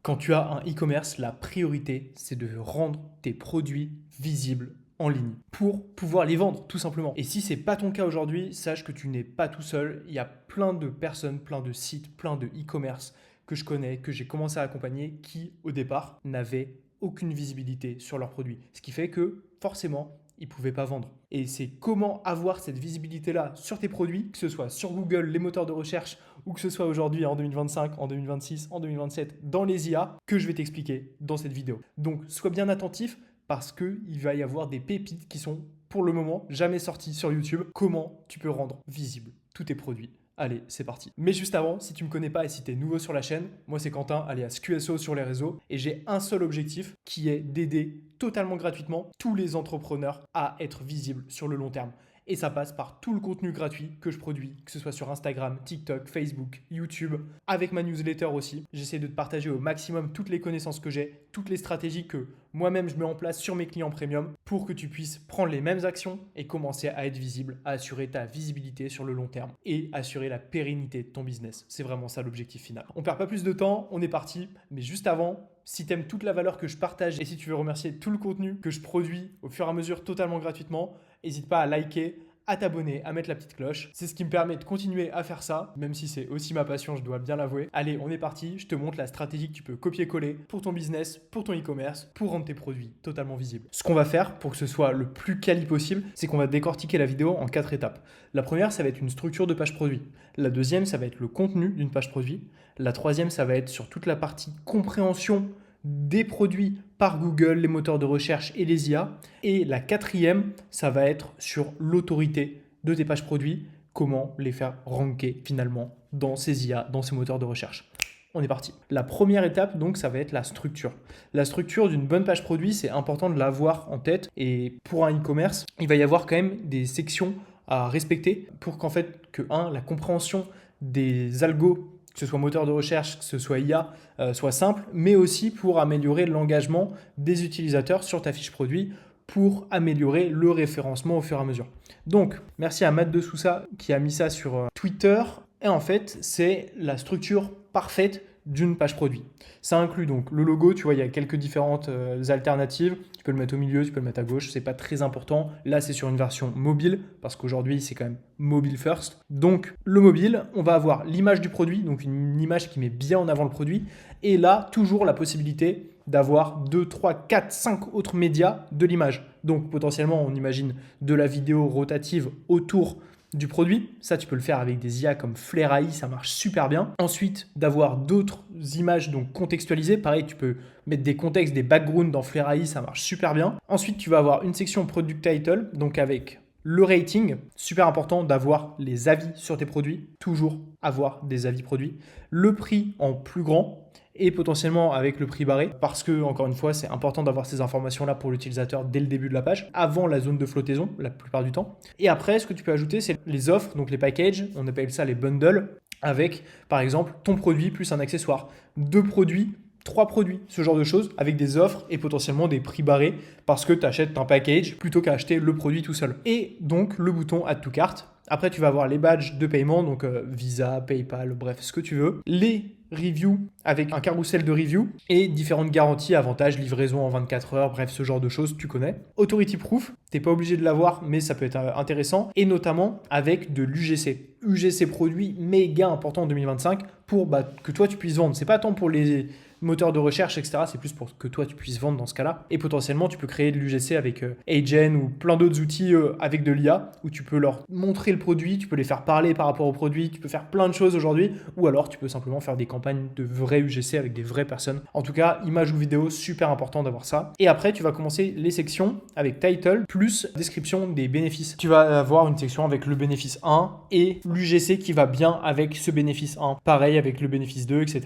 Quand tu as un e-commerce, la priorité, c'est de rendre tes produits visibles en ligne pour pouvoir les vendre tout simplement. Et si c'est pas ton cas aujourd'hui, sache que tu n'es pas tout seul. Il y a plein de personnes, plein de sites, plein de e-commerce que je connais, que j'ai commencé à accompagner qui au départ n'avaient aucune visibilité sur leurs produits. Ce qui fait que forcément, ils ne pouvaient pas vendre. Et c'est comment avoir cette visibilité-là sur tes produits, que ce soit sur Google, les moteurs de recherche, ou que ce soit aujourd'hui en 2025, en 2026, en 2027, dans les IA, que je vais t'expliquer dans cette vidéo. Donc, sois bien attentif parce qu'il va y avoir des pépites qui sont, pour le moment, jamais sorties sur YouTube. Comment tu peux rendre visible tous tes produits. Allez, c'est parti. Mais juste avant, si tu ne me connais pas et si tu es nouveau sur la chaîne, moi c'est Quentin, alias QSO sur les réseaux, et j'ai un seul objectif qui est d'aider totalement gratuitement tous les entrepreneurs à être visibles sur le long terme. Et ça passe par tout le contenu gratuit que je produis, que ce soit sur Instagram, TikTok, Facebook, YouTube, avec ma newsletter aussi. J'essaie de te partager au maximum toutes les connaissances que j'ai, toutes les stratégies que moi-même je mets en place sur mes clients premium pour que tu puisses prendre les mêmes actions et commencer à être visible, à assurer ta visibilité sur le long terme et assurer la pérennité de ton business. C'est vraiment ça l'objectif final. On perd pas plus de temps, on est parti. Mais juste avant, si tu aimes toute la valeur que je partage et si tu veux remercier tout le contenu que je produis au fur et à mesure totalement gratuitement, n'hésite pas à liker, à t'abonner, à mettre la petite cloche. C'est ce qui me permet de continuer à faire ça, même si c'est aussi ma passion, je dois bien l'avouer. Allez, on est parti, je te montre la stratégie que tu peux copier-coller pour ton business, pour ton e-commerce, pour rendre tes produits totalement visibles. Ce qu'on va faire pour que ce soit le plus quali possible, c'est qu'on va décortiquer la vidéo en 4 étapes. La première, ça va être une structure de page produit. La deuxième, ça va être le contenu d'une page produit. La troisième, ça va être sur toute la partie compréhension des produits par Google, les moteurs de recherche et les IA. Et la quatrième, ça va être sur l'autorité de tes pages produits, comment les faire ranker finalement dans ces IA, dans ces moteurs de recherche. On est parti. La première étape, donc, ça va être la structure. La structure d'une bonne page produit, c'est important de l'avoir en tête. Et pour un e-commerce, il va y avoir quand même des sections à respecter pour qu'en fait, la compréhension des algos, que ce soit moteur de recherche, que ce soit IA, soit simple, mais aussi pour améliorer l'engagement des utilisateurs sur ta fiche produit, pour améliorer le référencement au fur et à mesure. Donc, merci à Matt de Sousa qui a mis ça sur Twitter. Et en fait, c'est la structure parfaite d'une page produit. Ça inclut donc le logo, tu vois, il y a quelques différentes alternatives. Tu peux le mettre au milieu, tu peux le mettre à gauche, c'est pas très important. Là, c'est sur une version mobile parce qu'aujourd'hui, c'est quand même mobile first. Donc, le mobile, on va avoir l'image du produit, donc une image qui met bien en avant le produit. Et là, toujours la possibilité d'avoir 2, 3, 4, 5 autres médias de l'image. Donc, potentiellement, on imagine de la vidéo rotative autour du produit. Ça, tu peux le faire avec des IA comme Flare AI, ça marche super bien. Ensuite, d'avoir d'autres images donc contextualisées. Pareil, tu peux mettre des contextes, des backgrounds dans Flare AI, ça marche super bien. Ensuite, tu vas avoir une section Product Title, donc avec le rating. Super important d'avoir les avis sur tes produits. Toujours avoir des avis produits. Le prix en plus grand et potentiellement avec le prix barré parce que, encore une fois, c'est important d'avoir ces informations-là pour l'utilisateur dès le début de la page, avant la zone de flottaison, la plupart du temps. Et après, ce que tu peux ajouter, c'est les offres, donc les packages, on appelle ça les bundles, avec, par exemple, ton produit plus un accessoire, 2 produits, 3 produits, ce genre de choses, avec des offres et potentiellement des prix barrés parce que tu achètes un package plutôt qu'à acheter le produit tout seul. Et donc, le bouton Add to Cart. Après, tu vas avoir les badges de paiement, donc Visa, PayPal, bref, ce que tu veux. Les reviews avec un carrousel de reviews et différentes garanties, avantages, livraison en 24 heures, bref, ce genre de choses, tu connais. Authority Proof, t'es pas obligé de l'avoir, mais ça peut être intéressant. Et notamment avec de l'UGC. UGC produit méga important en 2025 pour que toi, tu puisses vendre. C'est pas tant pour les moteurs de recherche, etc. C'est plus pour que toi, tu puisses vendre dans ce cas-là. Et potentiellement, tu peux créer de l'UGC avec Agen ou plein d'autres outils avec de l'IA où tu peux leur montrer le produit, tu peux les faire parler par rapport au produit, tu peux faire plein de choses aujourd'hui. Ou alors, tu peux simplement faire des campagnes de vrais UGC avec des vraies personnes. En tout cas, image ou vidéo, super important d'avoir ça. Et après, tu vas commencer les sections avec title plus description des bénéfices. Tu vas avoir une section avec le bénéfice 1 et l'UGC qui va bien avec ce bénéfice 1. Pareil avec le bénéfice 2, etc.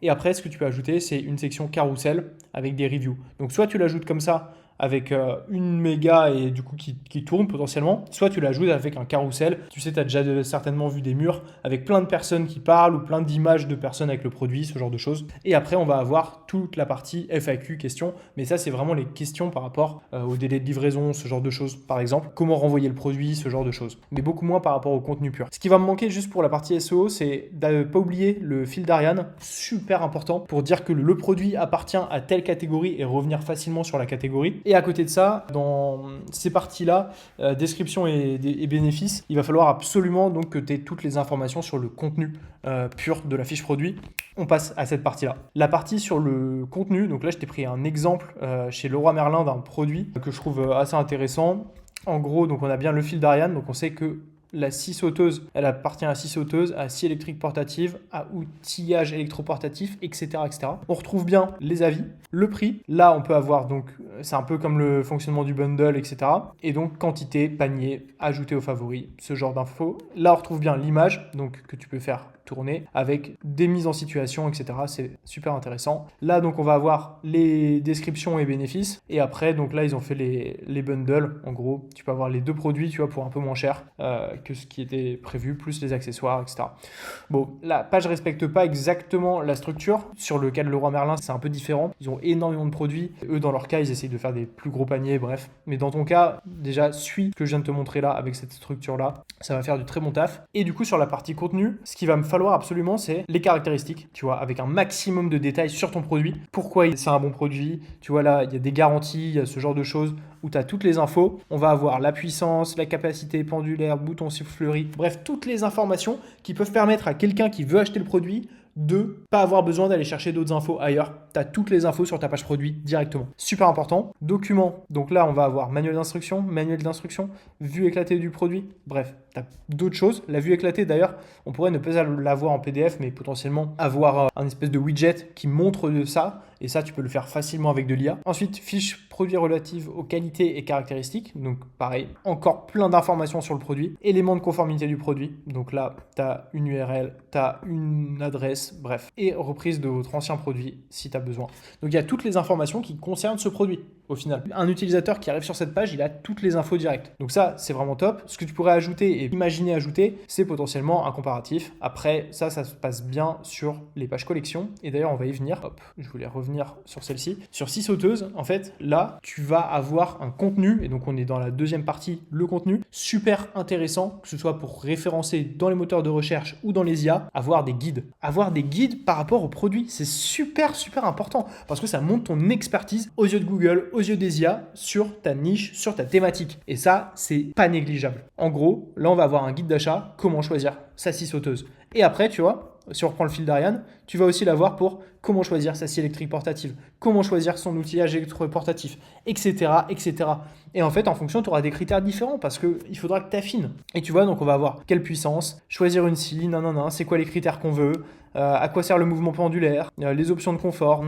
Et après, ce que tu peux ajouter, c'est une section carousel avec des reviews. Donc, soit tu l'ajoutes comme ça avec une méga et du coup qui tourne potentiellement, soit tu l'ajoutes avec un carrousel. Tu sais, tu as déjà certainement vu des murs avec plein de personnes qui parlent ou plein d'images de personnes avec le produit, ce genre de choses. Et après, on va avoir toute la partie FAQ questions, mais ça, c'est vraiment les questions par rapport au délai de livraison, ce genre de choses, par exemple. Comment renvoyer le produit, ce genre de choses. Mais beaucoup moins par rapport au contenu pur. Ce qui va me manquer juste pour la partie SEO, c'est de ne pas oublier le fil d'Ariane, super important, pour dire que le produit appartient à telle catégorie et revenir facilement sur la catégorie. Et à côté de ça, dans ces parties-là, description et bénéfices, il va falloir absolument donc que tu aies toutes les informations sur le contenu pur de la fiche produit. On passe à cette partie-là. La partie sur le contenu, donc là je t'ai pris un exemple chez Leroy Merlin d'un produit que je trouve assez intéressant. En gros, donc on a bien le fil d'Ariane, donc on sait que la scie sauteuse, elle appartient à scie sauteuse, à scie électrique portative, à outillage électroportatif, etc., etc. On retrouve bien les avis, le prix. Là, on peut avoir donc, c'est un peu comme le fonctionnement du bundle, etc. Et donc quantité, panier, ajouter aux favoris, ce genre d'infos. Là, on retrouve bien l'image, donc que tu peux faire tourner avec des mises en situation, etc. C'est super intéressant. Là, donc, on va avoir les descriptions et bénéfices. Et après, donc là, ils ont fait les bundles. En gros, tu peux avoir les deux produits, tu vois, pour un peu moins cher que ce qui était prévu, plus les accessoires, etc. Bon, la page respecte pas exactement la structure. Sur le cas de Leroy Merlin, c'est un peu différent. Ils ont énormément de produits. Eux, dans leur cas, ils essayent de faire des plus gros paniers, bref. Mais dans ton cas, déjà, suis ce que je viens de te montrer là avec cette structure-là. Ça va faire du très bon taf. Et du coup, sur la partie contenu, ce qui va me falloir absolument, c'est les caractéristiques, tu vois, avec un maximum de détails sur ton produit. Pourquoi c'est un bon produit? Tu vois, là, il y a des garanties, il y a ce genre de choses où tu as toutes les infos. On va avoir la puissance, la capacité pendulaire, bouton sifflerie, bref, toutes les informations qui peuvent permettre à quelqu'un qui veut acheter le produit de pas avoir besoin d'aller chercher d'autres infos ailleurs. Tu as toutes les infos sur ta page produit directement. Super important. Document. Donc là, on va avoir manuel d'instruction, vue éclatée du produit. Bref, tu as d'autres choses. La vue éclatée, d'ailleurs, on pourrait ne pas l'avoir en PDF, mais potentiellement avoir un espèce de widget qui montre de ça. Et ça, tu peux le faire facilement avec de l'IA. Ensuite, fiche produit relative aux qualités et caractéristiques. Donc, pareil, encore plein d'informations sur le produit. Éléments de conformité du produit. Donc là, tu as une URL, tu as une adresse, bref. Et reprise de votre ancien produit si tu as besoin. Donc, il y a toutes les informations qui concernent ce produit. Au final, un utilisateur qui arrive sur cette page, il a toutes les infos directes. Donc ça, c'est vraiment top. Ce que tu pourrais ajouter et imaginer ajouter, c'est potentiellement un comparatif. Après, ça se passe bien sur les pages collection. Et d'ailleurs, on va y venir. Hop, je voulais revenir sur celle-ci. Sur scie sauteuse, en fait, là, tu vas avoir un contenu. Et donc, on est dans la deuxième partie, le contenu. Super intéressant, que ce soit pour référencer dans les moteurs de recherche ou dans les IA, avoir des guides. Avoir des guides par rapport au produit, c'est super, super important. Parce que ça montre ton expertise aux yeux de Google, aux yeux des IA, sur ta niche, sur ta thématique. Et ça, c'est pas négligeable. En gros, là, on va avoir un guide d'achat, comment choisir sa scie sauteuse. Et après, tu vois, si on reprend le fil d'Ariane, tu vas aussi l'avoir pour comment choisir sa scie électrique portative, comment choisir son outillage électroportatif, etc., etc. Et en fait, en fonction, tu auras des critères différents parce qu'il faudra que tu affines. Et tu vois, donc on va avoir quelle puissance, choisir une scie, c'est quoi les critères qu'on veut, à quoi sert le mouvement pendulaire, les options de confort,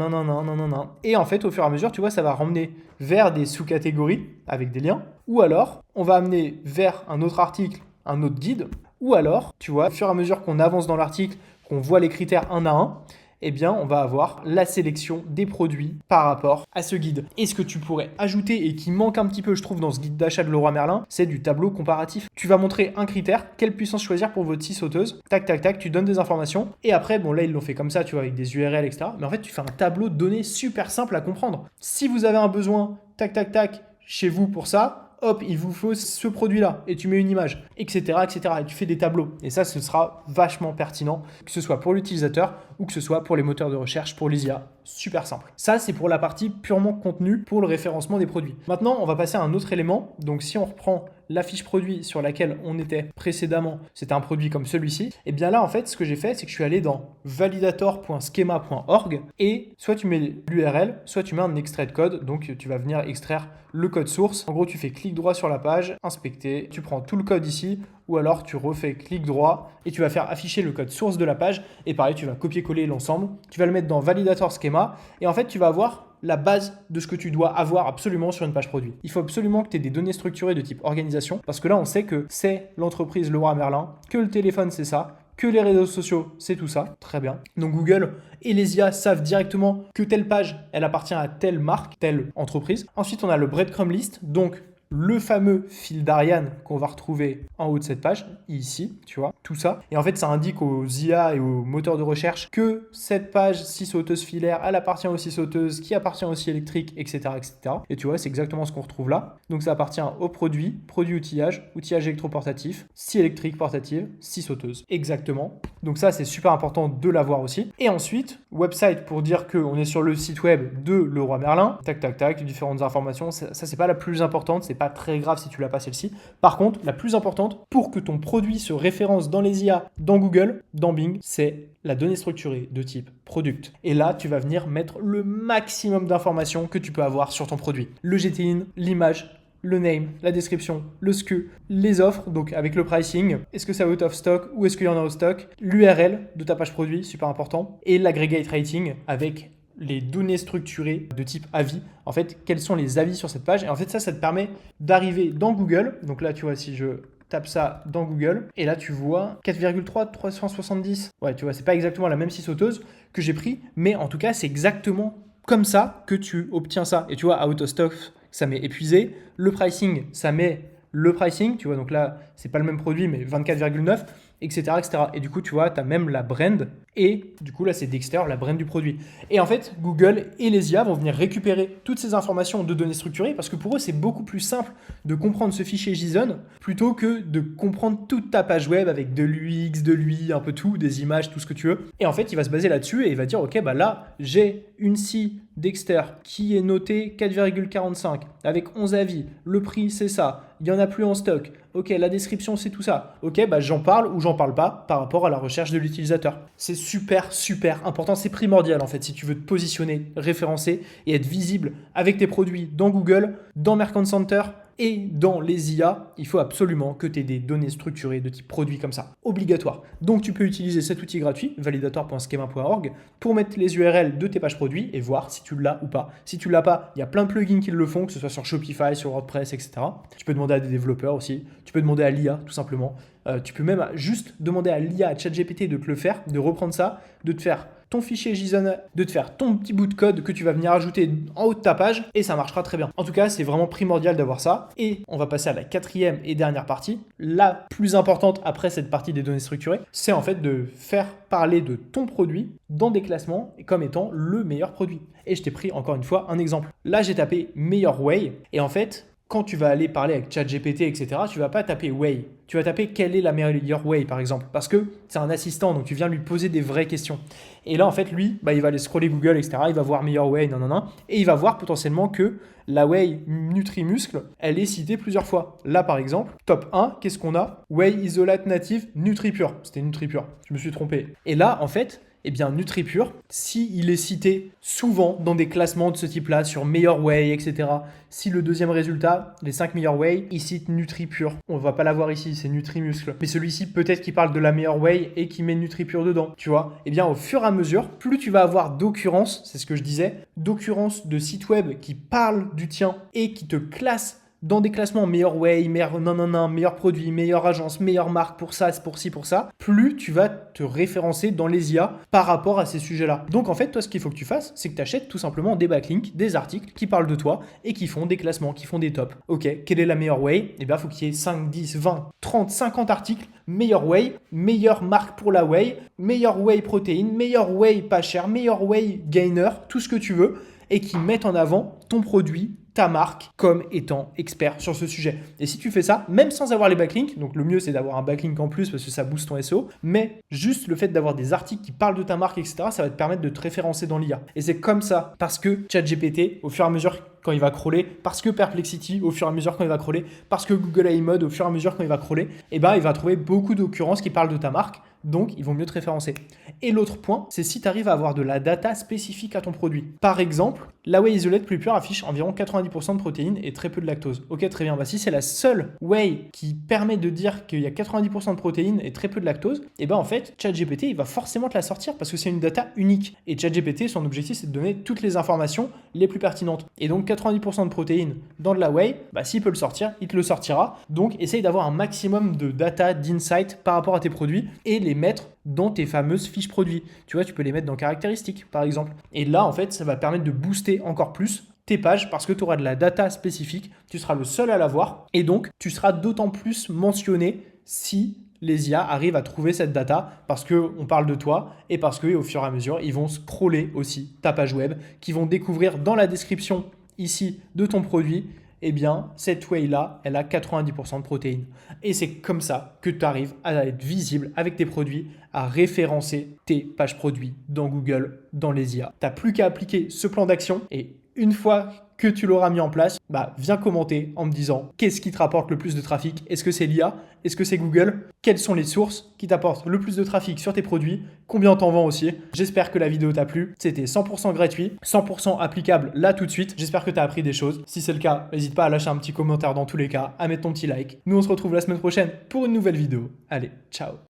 Et en fait, au fur et à mesure, tu vois, ça va ramener vers des sous-catégories avec des liens, ou alors on va amener vers un autre article, un autre guide, ou alors, tu vois, au fur et à mesure qu'on avance dans l'article, qu'on voit les critères un à un, eh bien, on va avoir la sélection des produits par rapport à ce guide. Et ce que tu pourrais ajouter et qui manque un petit peu, je trouve, dans ce guide d'achat de Leroy Merlin, c'est du tableau comparatif. Tu vas montrer un critère, quelle puissance choisir pour votre scie sauteuse. Tac, tac, tac, tu donnes des informations. Et après, bon, là, ils l'ont fait comme ça, tu vois, avec des URL, etc. Mais en fait, tu fais un tableau de données super simple à comprendre. Si vous avez un besoin, tac, tac, tac, chez vous pour ça, hop, il vous faut ce produit-là, et tu mets une image, etc., etc. Et tu fais des tableaux. Et ça, ce sera vachement pertinent, que ce soit pour l'utilisateur ou que ce soit pour les moteurs de recherche, pour les IA. Super simple. Ça, c'est pour la partie purement contenu, pour le référencement des produits. Maintenant, on va passer à un autre élément. Donc, si on reprend la fiche produit sur laquelle on était précédemment, c'était un produit comme celui-ci, et bien là, en fait, ce que j'ai fait, c'est que je suis allé dans validator.schema.org et soit tu mets l'URL, soit tu mets un extrait de code. Donc, tu vas venir extraire le code source. En gros, tu fais clic droit sur la page, inspecter, tu prends tout le code ici, ou alors tu refais clic droit et tu vas faire afficher le code source de la page. Et pareil, tu vas copier-coller l'ensemble, tu vas le mettre dans validator schema et en fait, tu vas avoir la base de ce que tu dois avoir absolument sur une page produit. Il faut absolument que tu aies des données structurées de type organisation parce que là, on sait que c'est l'entreprise Leroy Merlin, que le téléphone, c'est ça, que les réseaux sociaux, c'est tout ça. Très bien. Donc Google et les IA savent directement que telle page, elle appartient à telle marque, telle entreprise. Ensuite, on a le breadcrumb list, donc le fameux fil d'Ariane qu'on va retrouver en haut de cette page, ici, tu vois, tout ça. Et en fait, ça indique aux IA et aux moteurs de recherche que cette page 6 sauteuses filaires, elle appartient aux 6 sauteuses, qui appartient aux 6 électriques, etc., etc. Et tu vois, c'est exactement ce qu'on retrouve là. Donc ça appartient au produit outillage électroportatif, 6 électriques portatives, 6 sauteuses. Exactement. Donc ça, c'est super important de l'avoir aussi. Et ensuite, website pour dire qu'on est sur le site web de Leroy Merlin. Tac, tac, tac, différentes informations. Ça c'est pas la plus importante, c'est pas très grave si tu l'as pas celle-ci. Par contre, la plus importante, pour que ton produit se référence dans les IA, dans Google, dans Bing, c'est la donnée structurée de type product. Et là, tu vas venir mettre le maximum d'informations que tu peux avoir sur ton produit. Le GTIN, l'image, le name, la description, le SKU, les offres, donc avec le pricing, est-ce que c'est out of stock ou est-ce qu'il y en a au stock, l'URL de ta page produit, super important, et l'aggregate rating avec les données structurées de type avis. En fait, quels sont les avis sur cette page? Et en fait, ça te permet d'arriver dans Google. Donc là, tu vois, si je tape ça dans Google, et là, tu vois 4,3, 370. Ouais, tu vois, c'est pas exactement la même scie sauteuse que j'ai pris, mais en tout cas, c'est exactement comme ça que tu obtiens ça. Et tu vois, out of stock, ça m'est épuisé. Le pricing, ça met le pricing. Tu vois, donc là, c'est pas le même produit, mais 24,9. Etc., etc. Et du coup, tu vois, tu as même la brand. Et du coup, là, c'est d'extérieur, la brand du produit. Et en fait, Google et les IA vont venir récupérer toutes ces informations de données structurées parce que pour eux, c'est beaucoup plus simple de comprendre ce fichier JSON plutôt que de comprendre toute ta page web avec de l'UX, de l'UI, un peu tout, des images, tout ce que tu veux. Et en fait, il va se baser là-dessus et il va dire, OK, bah là, j'ai une scie Dexter qui est notée 4,45 avec 11 avis. Le prix, c'est ça. Il n'y en a plus en stock. Ok, la description, c'est tout ça. Ok, bah j'en parle ou j'en parle pas par rapport à la recherche de l'utilisateur. C'est super, super important. C'est primordial en fait si tu veux te positionner, référencer et être visible avec tes produits dans Google, dans Merchant Center et dans les IA. Il faut absolument que tu aies des données structurées de type produit comme ça. Obligatoire. Donc tu peux utiliser cet outil gratuit, validator.schema.org, pour mettre les URL de tes pages produits et voir si tu l'as ou pas. Si tu l'as pas, il y a plein de plugins qui le font, que ce soit sur Shopify, sur WordPress, etc. Tu peux demander à des développeurs aussi. Tu peux demander à l'IA tout simplement. Tu peux même juste demander à l'IA, à ChatGPT de te le faire, de reprendre ça, de te faire ton fichier JSON, de te faire ton petit bout de code que tu vas venir ajouter en haut de ta page et ça marchera très bien. En tout cas, c'est vraiment primordial d'avoir ça. Et on va passer à la quatrième et dernière partie, la plus importante après cette partie des données structurées, c'est en fait de faire parler de ton produit dans des classements comme étant le meilleur produit. Et je t'ai pris encore une fois un exemple. Là, j'ai tapé meilleur way et en fait, quand tu vas aller parler avec ChatGPT, etc., tu vas pas taper way. Tu vas taper quelle est la meilleure way, par exemple. Parce que c'est un assistant, donc tu viens lui poser des vraies questions. Et là, en fait, lui, il va aller scroller Google, etc. Il va voir meilleure way, non. Et il va voir potentiellement que la way Nutri-Muscle, elle est citée plusieurs fois. Là, par exemple, top 1, qu'est-ce qu'on a? Whey Isolate Native NutriPure. C'était NutriPure. Je me suis trompé. Et là, en fait, eh bien, NutriPure, s'il est cité souvent dans des classements de ce type-là, sur meilleur whey, etc., si le deuxième résultat, les 5 meilleurs whey, il cite NutriPure. On ne va pas l'avoir ici, c'est Nutri-Muscle. Mais celui-ci, peut-être qu'il parle de la meilleure whey et qu'il met NutriPure dedans, tu vois. Eh bien, au fur et à mesure, plus tu vas avoir d'occurrences, c'est ce que je disais, d'occurrences de sites web qui parlent du tien et qui te classent dans des classements meilleur way, meilleur produit, meilleure agence, meilleure marque pour ça, pour ci, pour ça, plus tu vas te référencer dans les IA par rapport à ces sujets-là. Donc en fait, toi, ce qu'il faut que tu fasses, c'est que tu achètes tout simplement des backlinks, des articles qui parlent de toi et qui font des classements, qui font des tops. Ok, quelle est la meilleure way? Eh bien, il faut qu'il y ait 5, 10, 20, 30, 50 articles. Meilleur whey, meilleure marque pour la whey, meilleur whey protéine, meilleur whey pas cher, meilleur whey gainer, tout ce que tu veux, et qui mettent en avant ton produit, ta marque comme étant expert sur ce sujet. Et si tu fais ça, même sans avoir les backlinks, donc le mieux c'est d'avoir un backlink en plus parce que ça booste ton SEO, mais juste le fait d'avoir des articles qui parlent de ta marque, etc., ça va te permettre de te référencer dans l'IA. Et c'est comme ça, parce que ChatGPT, au fur et à mesure quand il va crawler, parce que Perplexity, au fur et à mesure quand il va crawler, parce que Google AI Mode, au fur et à mesure quand il va crawler, eh ben, il va trouver beaucoup d'occurrences qui parlent de ta marque, donc ils vont mieux te référencer. Et l'autre point, c'est si tu arrives à avoir de la data spécifique à ton produit. Par exemple, la whey isolate plus pure affiche environ 90% de protéines et très peu de lactose. Ok, très bien. Bah, si c'est la seule whey qui permet de dire qu'il y a 90% de protéines et très peu de lactose, et ben en fait, ChatGPT, il va forcément te la sortir parce que c'est une data unique. Et ChatGPT, son objectif, c'est de donner toutes les informations les plus pertinentes. Et donc 90% de protéines dans de la whey, bah, s'il peut le sortir, il te le sortira. Donc essaye d'avoir un maximum de data, d'insight par rapport à tes produits et les les mettre dans tes fameuses fiches produits. Tu vois, tu peux les mettre dans caractéristiques, par exemple. Et là, en fait, ça va permettre de booster encore plus tes pages parce que tu auras de la data spécifique, tu seras le seul à l'avoir et donc tu seras d'autant plus mentionné si les IA arrivent à trouver cette data parce qu'on parle de toi et parce qu'au fur et à mesure, ils vont scroller aussi ta page web, qui vont découvrir dans la description ici de ton produit, eh bien, cette whey-là, elle a 90% de protéines. Et c'est comme ça que tu arrives à être visible avec tes produits, à référencer tes pages produits dans Google, dans les IA. Tu n'as plus qu'à appliquer ce plan d'action et une fois que tu l'auras mis en place, viens commenter en me disant qu'est-ce qui te rapporte le plus de trafic. Est-ce que c'est l'IA? Est-ce que c'est Google? Quelles sont les sources qui t'apportent le plus de trafic sur tes produits? Combien t'en vends aussi? J'espère que la vidéo t'a plu. C'était 100% gratuit, 100% applicable là tout de suite. J'espère que tu as appris des choses. Si c'est le cas, n'hésite pas à lâcher un petit commentaire dans tous les cas, à mettre ton petit like. Nous, on se retrouve la semaine prochaine pour une nouvelle vidéo. Allez, ciao!